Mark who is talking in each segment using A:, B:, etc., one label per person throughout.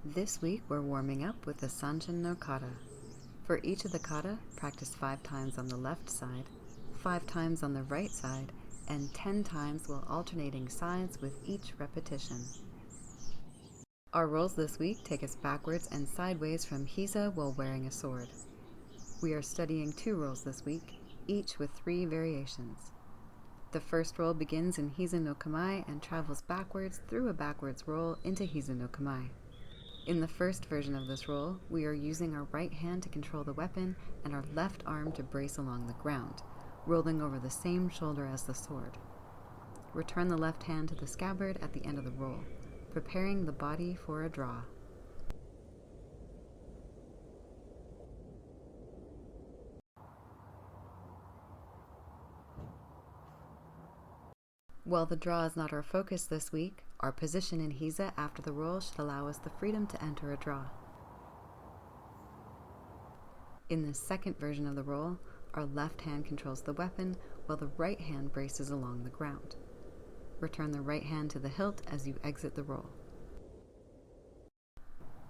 A: This week we're warming up with the Sanshin no kata. For each of the kata, practice 5 times on the left side, 5 times on the right side, and 10 times while alternating sides with each repetition. Our rolls this week take us backwards and sideways from Hiza while wearing a sword. We are studying 2 rolls this week, each with 3 variations. The first roll begins in Hiza no Kamae and travels backwards through a backwards roll into Hiza no Kamae. In the first version of this roll, we are using our right hand to control the weapon and our left arm to brace along the ground, rolling over the same shoulder as the sword. Return the left hand to the scabbard at the end of the roll, preparing the body for a draw. While the draw is not our focus this week, our position in Hiza after the roll should allow us the freedom to enter a draw. In the second version of the roll, our left hand controls the weapon while the right hand braces along the ground. Return the right hand to the hilt as you exit the roll.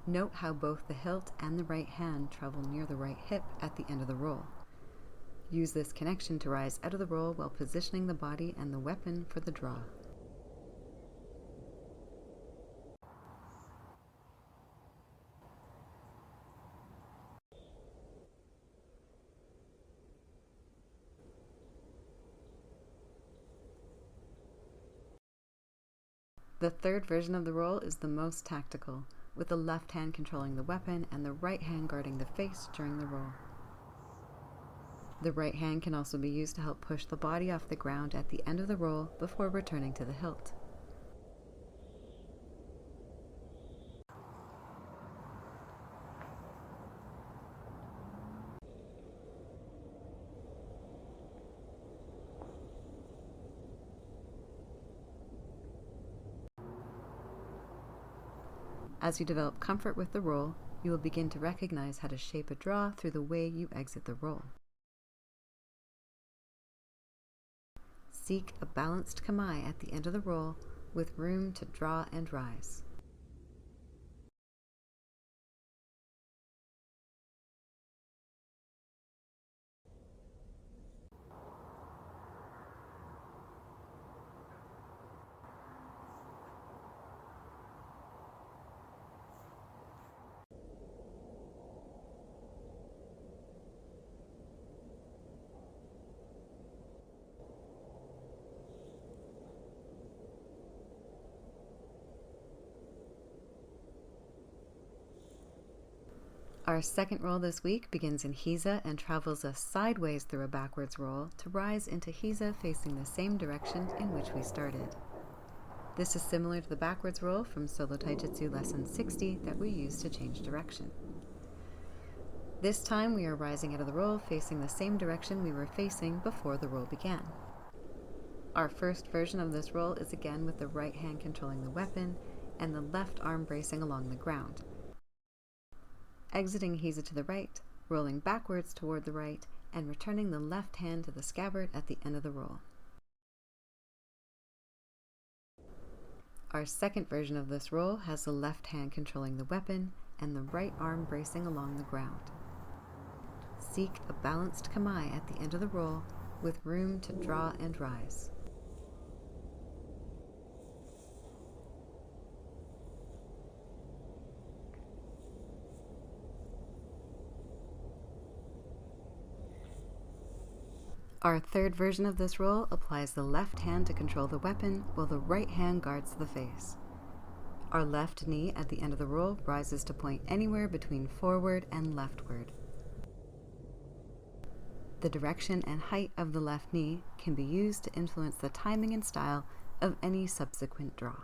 A: Note how both the hilt and the right hand travel near the right hip at the end of the roll. Use this connection to rise out of the roll while positioning the body and the weapon for the draw. The third version of the roll is the most tactical, with the left hand controlling the weapon and the right hand guarding the face during the roll. The right hand can also be used to help push the body off the ground at the end of the roll before returning to the hilt. As you develop comfort with the roll, you will begin to recognize how to shape a draw through the way you exit the roll. Seek a balanced kamae at the end of the roll with room to draw and rise. Our second roll this week begins in Hiza and travels us sideways through a backwards roll to rise into Hiza facing the same direction in which we started. This is similar to the backwards roll from Solo Taijutsu Lesson 60 that we used to change direction. This time we are rising out of the roll facing the same direction we were facing before the roll began. Our first version of this roll is again with the right hand controlling the weapon and the left arm bracing along the ground. Exiting Hiza to the right, rolling backwards toward the right, and returning the left hand to the scabbard at the end of the roll. Our second version of this roll has the left hand controlling the weapon and the right arm bracing along the ground. Seek a balanced kamae at the end of the roll with room to draw and rise. Our third version of this roll applies the left hand to control the weapon while the right hand guards the face. Our left knee at the end of the roll rises to point anywhere between forward and leftward. The direction and height of the left knee can be used to influence the timing and style of any subsequent draw.